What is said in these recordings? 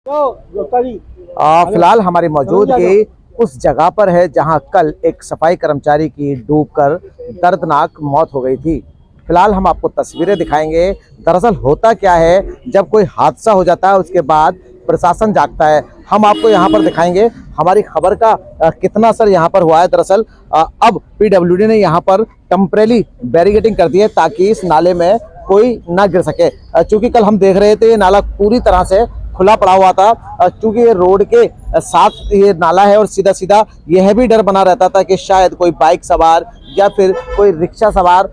फिलहाल हमारी मौजूदगी उस जगह पर है जहां कल एक सफाई कर्मचारी की डूबकर दर्दनाक मौत हो गई थी। फिलहाल हम आपको तस्वीरें दिखाएंगे। दरअसल होता क्या है, जब कोई हादसा हो जाता है उसके बाद प्रशासन जागता है। हम आपको यहाँ पर दिखाएंगे हमारी खबर का कितना असर यहाँ पर हुआ है। दरअसल अब पीडब्ल्यूडी ने यहाँ पर टेम्परेरी बैरिकेडिंग कर दी है ताकि इस नाले में कोई ना गिर सके। चूँकि कल हम देख रहे थे ये नाला पूरी तरह से खुला पड़ा हुआ था, क्योंकि ये रोड के साथ ये नाला है और सीधा सीधा यह भी डर बना रहता था कि शायद कोई बाइक सवार या फिर कोई रिक्शा सवार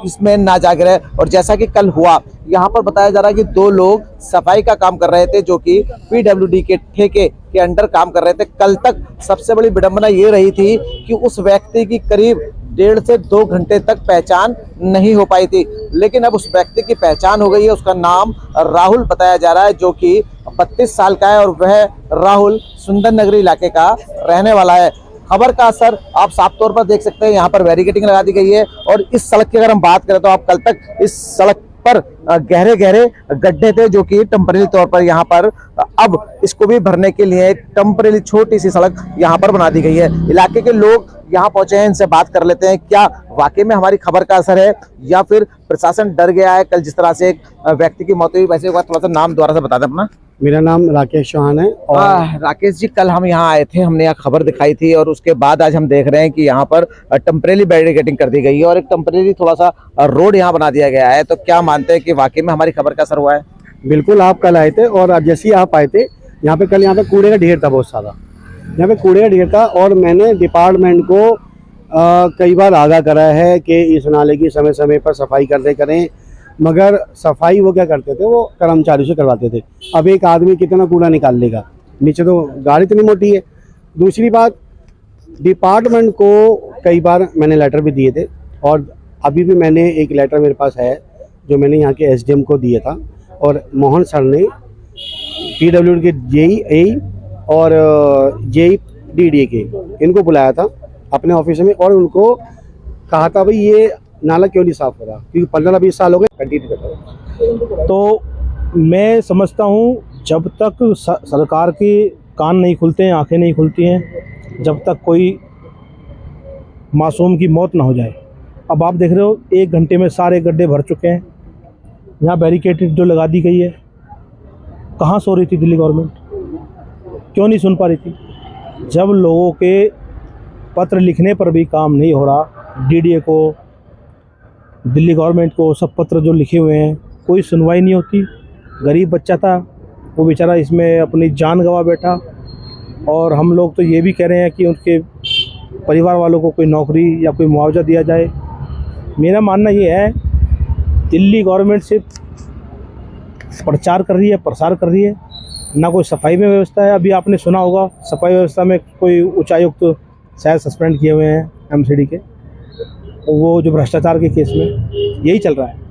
इसमें ना जा गिरे। और जैसा कि कल हुआ, यहाँ पर बताया जा रहा है कि दो लोग सफाई का काम कर रहे थे जो कि पीडब्ल्यूडी के ठेके के अंडर काम कर रहे थे। कल तक सबसे बड़ी विडंबना ये रही थी कि उस व्यक्ति की करीब 1.5 से 2 घंटे तक पहचान नहीं हो पाई थी, लेकिन अब उस व्यक्ति की पहचान हो गई है। उसका नाम राहुल बताया जा रहा है जो कि 32 साल का है और वह राहुल सुंदर नगरी इलाके का रहने वाला है। खबर का असर आप साफ तौर पर देख सकते हैं। यहाँ पर बैरिकेडिंग लगा दी गई है और इस सड़क की अगर हम बात करें तो आप कल तक इस सड़क पर गहरे गहरे गड्ढे थे जो कि टेम्परेरी तौर पर यहाँ पर अब इसको भी भरने के लिए टेम्परेरी छोटी सी सड़क यहाँ पर बना दी गई है। इलाके के लोग यहाँ पहुंचे हैं, इनसे बात कर लेते हैं। क्या वाकई में हमारी खबर का असर है या फिर प्रशासन डर गया है? कल जिस तरह से एक व्यक्ति की मौत हुई, वैसे थोड़ा सा नाम दोबारा से बता दें अपना। मेरा नाम राकेश चौहान है। और राकेश जी, कल हम यहाँ आए थे, हमने यहाँ खबर दिखाई थी और उसके बाद आज हम देख रहे हैं कि यहाँ पर टेम्परेरी बैरिकेडिंग कर दी गई है और एक टेम्परेरी थोड़ा सा रोड यहाँ बना दिया गया है। तो क्या मानते हैं कि वाकई में हमारी खबर का असर हुआ है? बिल्कुल, आप कल आए थे और जैसे ही आप आए थे यहाँ पे, कल यहाँ पे कूड़े का ढेर था, बहुत सारा यहाँ पे कूड़े का ढेर था। और मैंने डिपार्टमेंट को कई बार आगाह करा है कि इस नाले की समय समय पर सफाई करते करें, मगर सफाई वो क्या करते थे, वो कर्मचारियों से करवाते थे। अब एक आदमी कितना कूड़ा निकाल लेगा, नीचे तो गाड़ी इतनी मोटी है। दूसरी बात, डिपार्टमेंट को कई बार मैंने लेटर भी दिए थे और अभी भी मैंने एक लेटर मेरे पास है जो मैंने यहाँ के एसडीएम को दिया था। और मोहन सर ने पीडब्ल्यूडी के जेई और जेई डीडीए के इनको बुलाया था अपने ऑफिस में और उनको कहा था भाई ये नाला क्यों नहीं साफ हो रहा, क्योंकि 15-20 साल हो गए। कंटिन्यू करता। तो मैं समझता हूँ जब तक सरकार के कान नहीं खुलते हैं, आंखें नहीं खुलती हैं, जब तक कोई मासूम की मौत ना हो जाए। अब आप देख रहे हो 1 घंटे में सारे गड्ढे भर चुके हैं। यहाँ बैरिकेड जो लगा दी गई है, कहाँ सो रही थी दिल्ली गवर्नमेंट? क्यों नहीं सुन पा रही थी? जब लोगों के पत्र लिखने पर भी काम नहीं हो रहा, डीडीए को, दिल्ली गवर्नमेंट को, सब पत्र जो लिखे हुए हैं, कोई सुनवाई नहीं होती। गरीब बच्चा था, वो बेचारा इसमें अपनी जान गंवा बैठा। और हम लोग तो ये भी कह रहे हैं कि उनके परिवार वालों को कोई नौकरी या कोई मुआवजा दिया जाए। मेरा मानना ये है, दिल्ली गवर्नमेंट सिर्फ प्रचार कर रही है, प्रसार कर रही है, ना कोई सफाई में व्यवस्था है। अभी आपने सुना होगा सफाई व्यवस्था में कोई उच्चायुक्त तो शायद सस्पेंड किए हुए हैं एमसीडी के, वो जो भ्रष्टाचार के केस में, यही चल रहा है।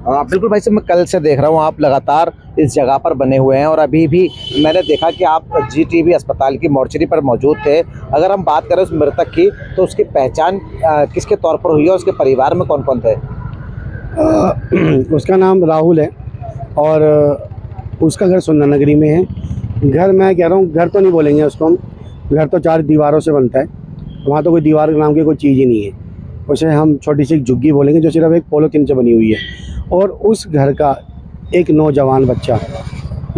बिल्कुल भाई साहब, मैं कल से देख रहा हूँ आप लगातार इस जगह पर बने हुए हैं और अभी भी मैंने देखा कि आप जीटीबी अस्पताल की मोर्चरी पर मौजूद थे। अगर हम बात करें उस मृतक की, तो उसकी पहचान किसके तौर पर हुई है? उसके परिवार में कौन कौन थे? उसका नाम राहुल है और उसका घर सुंदर नगरी में है। घर, मैं कह रहा हूँ, घर तो नहीं बोलेंगे उसको हम, घर तो 4 दीवारों से बनता है। वहाँ तो कोई दीवार के नाम की कोई चीज़ ही नहीं है, उसे हम छोटी सी झुग्गी बोलेंगे जो सिर्फ एक पॉलीथीन से बनी हुई है। और उस घर का एक नौजवान बच्चा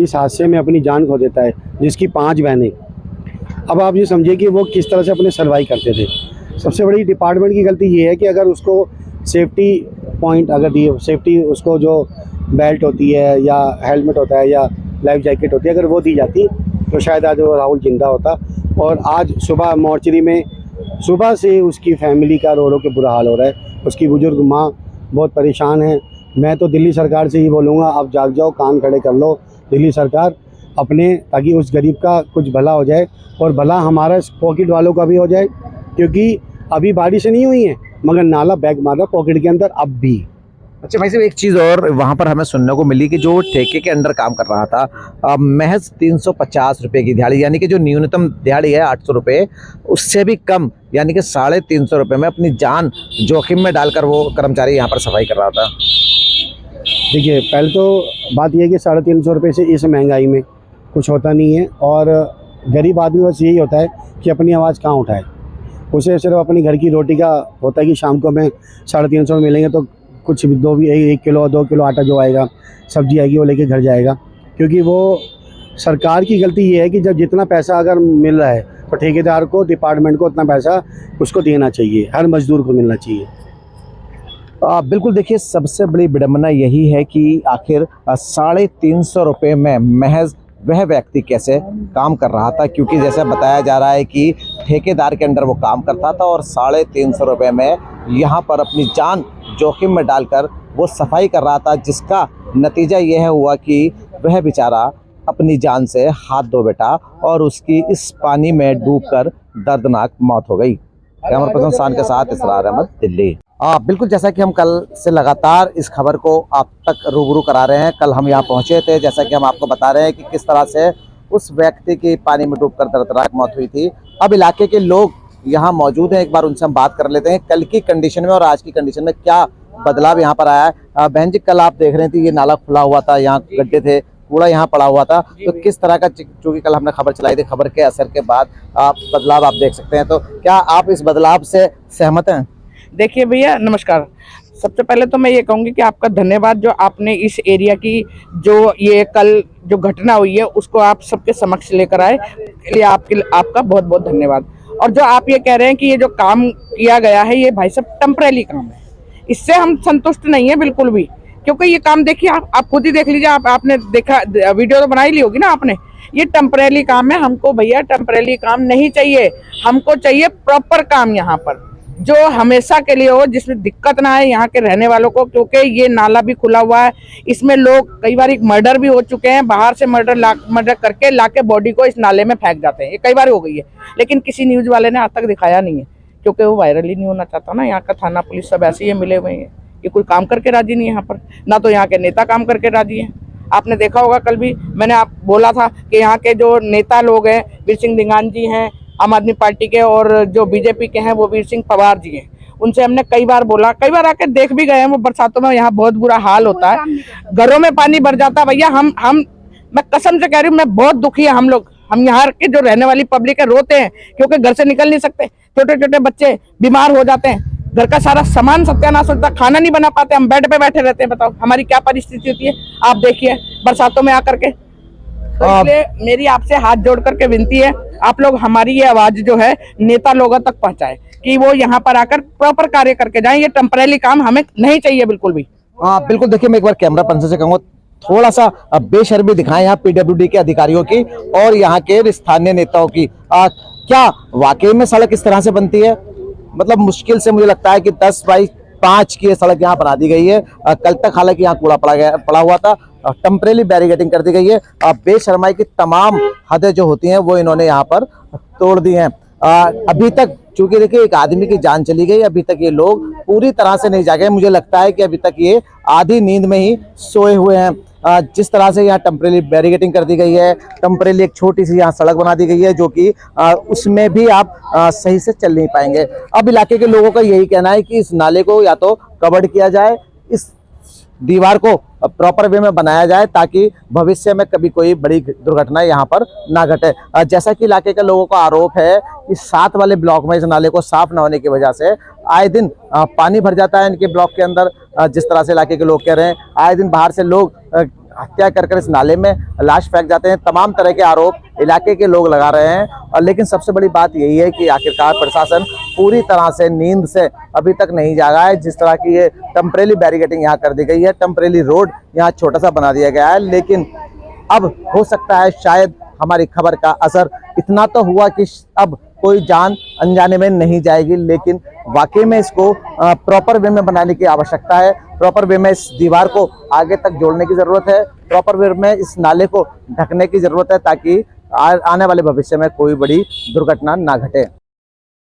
इस हादसे में अपनी जान खो देता है, जिसकी 5 बहनें। अब आप ये समझिए कि वो किस तरह से अपने सर्वाइव करते थे। सबसे बड़ी डिपार्टमेंट की गलती ये है कि अगर उसको सेफ्टी पॉइंट अगर दिए, सेफ्टी उसको जो बेल्ट होती है या हेलमेट होता है या लाइफ जैकेट होती है, अगर वो दी जाती तो शायद आज वो राहुल जिंदा होता। और आज सुबह मोर्चरी में सुबह से उसकी फैमिली का रो रो के बुरा हाल हो रहा है। उसकी बुजुर्ग माँ बहुत परेशान है। मैं तो दिल्ली सरकार से ही बोलूँगा, आप जाग जाओ, कान खड़े कर लो दिल्ली सरकार अपने, ताकि उस गरीब का कुछ भला हो जाए और भला हमारा पॉकेट वालों का भी हो जाए। क्योंकि अभी बारिश नहीं हुई है मगर नाला बैग मार रहा पॉकेट के अंदर अब भी। अच्छा भाई साहब, एक चीज़ और वहाँ पर हमें सुनने को मिली कि जो ठेके के अंडर काम कर रहा था, महज 350 रुपये की दिहाड़ी, यानी कि जो न्यूनतम दिहाड़ी है 800 रुपये, उससे भी कम, यानी कि 350 रुपये में अपनी जान जोखिम में डालकर वो कर्मचारी यहाँ पर सफाई कर रहा था। देखिए, पहले तो बात यह है कि 350 रुपये से इस महंगाई में कुछ होता नहीं है। और गरीब आदमी बस यही होता है कि अपनी आवाज़ कहाँ उठाए। उसे सिर्फ अपनी घर की रोटी का होता है कि शाम को हमें 350 में मिलेंगे तो कुछ भी 1 किलो 2 किलो आटा जो आएगा, सब्जी आएगी, वो लेके घर जाएगा। क्योंकि वो सरकार की गलती ये है कि जब जितना पैसा अगर मिल रहा है तो ठेकेदार को, डिपार्टमेंट को उतना पैसा उसको देना चाहिए, हर मजदूर को मिलना चाहिए। बिल्कुल, देखिए सबसे बड़ी विडंबना यही है कि आखिर 350 रुपये में महज वह व्यक्ति कैसे काम कर रहा था, क्योंकि जैसे बताया जा रहा है कि ठेकेदार के अंडर वो काम करता था और 350 रुपये में यहाँ पर अपनी जान जोखिम में डालकर वो सफाई कर रहा था, जिसका नतीजा यह हुआ कि वह बेचारा अपनी जान से हाथ धो बैठा और उसकी इस पानी में डूबकर दर्दनाक मौत हो गई। कैमरा पर्सन शान के साथ इसरार अहमद, दिल्ली। बिल्कुल, जैसा कि हम कल से लगातार इस खबर को आप तक रूबरू करा रहे हैं। कल हम यहाँ पहुँचे थे, जैसा कि हम आपको बता रहे हैं कि किस तरह से उस व्यक्ति की पानी में डूबकर दर्दनाक मौत हुई थी। अब इलाके के लोग यहाँ मौजूद हैं, एक बार उनसे हम बात कर लेते हैं कल की कंडीशन में और आज की कंडीशन में क्या बदलाव यहाँ पर आया है। बहन जी, कल आप देख रहे थे ये नाला खुला हुआ था, यहाँ गड्ढे थे, कूड़ा यहाँ पड़ा हुआ था, तो किस तरह का, चूंकि कल हमने खबर चलाई थी, खबर के असर के बाद बदलाव आप देख सकते हैं, तो क्या आप इस बदलाव से सहमत हैं? देखिए भैया, नमस्कार। सबसे पहले तो मैं ये कहूँगी कि आपका धन्यवाद जो आपने इस एरिया की जो ये कल जो घटना हुई है उसको आप सबके समक्ष लेकर आए, इसलिए आपका बहुत बहुत धन्यवाद। और जो आप ये कह रहे हैं कि ये जो काम किया गया है ये भाई साहब टेम्परेरी काम है, इससे हम संतुष्ट नहीं है बिल्कुल भी। क्योंकि ये काम देखिए, आप खुद ही देख लीजिए, आपने देखा, वीडियो तो बनाई ली होगी ना आपने। ये टेम्परेरी काम है, हमको भैया टेम्परेरी काम नहीं चाहिए, हमको चाहिए प्रॉपर काम यहाँ पर जो हमेशा के लिए हो, जिसमें दिक्कत ना आए यहाँ के रहने वालों को। क्योंकि ये नाला भी खुला हुआ है, इसमें लोग कई बार मर्डर भी हो चुके हैं, बाहर से मर्डर करके लाके बॉडी को इस नाले में फेंक जाते हैं, ये कई बार हो गई है। लेकिन किसी न्यूज वाले ने आज तक दिखाया नहीं है, क्योंकि वो वायरल ही नहीं होना चाहता ना। यहाँ का थाना पुलिस सब ऐसे ही मिले हुए हैं, ये कोई काम करके राजी नहीं है यहाँ पर, ना तो यहाँ के नेता काम करके राजी हैं। आपने देखा होगा, कल भी मैंने आप बोला था कि यहाँ के जो नेता लोग हैं, वीर सिंह दींगान जी हैं आम आदमी पार्टी के, और जो बीजेपी के हैं वो वीर सिंह पवार जी हैं, उनसे हमने कई बार बोला, कई बार आके देख भी गए हैं। वो बरसातों में यहाँ बहुत बुरा हाल होता है, घरों में पानी भर जाता है भैया। मैं कसम से कह रही हूँ, मैं बहुत दुखी है। हम लोग, हम यहाँ के जो रहने वाली पब्लिक है, रोते हैं क्योंकि घर से निकल नहीं सकते, छोटे छोटे बच्चे बीमार हो जाते हैं, घर का सारा सामान सत्यानाश होता है, खाना नहीं बना पाते, हम बेड पे बैठे रहते हैं। बताओ हमारी क्या परिस्थिति होती है, आप देखिए बरसातों में आकर के। तो इसलिए मेरी आपसे हाथ जोड़ करके विनती है, आप लोग हमारी ये आवाज जो है नेता लोगों तक पहुंचाए कि वो यहाँ पर आकर प्रॉपर कार्य करके जाएं। ये टेम्परेरी काम हमें नहीं चाहिए बिल्कुल भी। बिल्कुल, देखिए मैं एक बार कैमरा पर्सन से कहूँगा थोड़ा सा बेशर्मी दिखाएं यहाँ पीडब्ल्यूडी के अधिकारियों की और यहाँ के स्थानीय नेताओं की। क्या वाकई में सड़क इस तरह से बनती है? मतलब मुश्किल से मुझे लगता है कि 10 बाई 5 की सड़क यहाँ बना दी गई है। कल तक हालांकि यहाँ कूड़ा पड़ा हुआ था, टेम्परेरी बैरिकेडिंग कर दी गई है। बेशर्माई की तमाम हदें जो होती हैं वो इन्होंने यहाँ पर तोड़ दी हैं। अभी तक चूंकि देखिए एक आदमी की जान चली गई, अभी तक ये लोग पूरी तरह से नहीं जागे। मुझे लगता है कि अभी तक ये आधी नींद में ही सोए हुए हैं। जिस तरह से यहाँ टेम्परेरी बैरिकेडिंग कर दी गई है, टेम्परेरी एक छोटी सी यहाँ सड़क बना दी गई है जो कि उसमें भी आप सही से चल नहीं पाएंगे। अब इलाके के लोगों का यही कहना है कि इस नाले को या तो कवर्ड किया जाए, इस दीवार को प्रॉपर वे में बनाया जाए ताकि भविष्य में कभी कोई बड़ी दुर्घटना यहाँ पर ना घटे। जैसा कि इलाके के लोगों का आरोप है कि 7 वाले ब्लॉक में इस नाले को साफ न होने की वजह से आए दिन पानी भर जाता है इनके ब्लॉक के अंदर। जिस तरह से इलाके के लोग कह रहे हैं, आए दिन बाहर से लोग हत्या कर इस नाले में लाश फेंक जाते हैं। तमाम तरह के आरोप इलाके के लोग लगा रहे हैं। और लेकिन सबसे बड़ी बात यही है कि आखिरकार प्रशासन पूरी तरह से नींद से अभी तक नहीं जागा है। जिस तरह की ये टेम्परेरी बैरिकेडिंग यहाँ कर दी गई है, टेम्परेरी रोड यहाँ छोटा सा बना दिया गया है, लेकिन अब हो सकता है शायद हमारी खबर का असर इतना तो हुआ कि अब कोई जान अनजाने में नहीं जाएगी। लेकिन वाकई में इसको प्रॉपर वे में बनाने की आवश्यकता है। प्रॉपर वे में इस दीवार को आगे तक जोड़ने की जरूरत है, प्रॉपर वे में इस नाले को ढकने की जरूरत है ताकि आने वाले भविष्य में कोई बड़ी दुर्घटना ना घटे।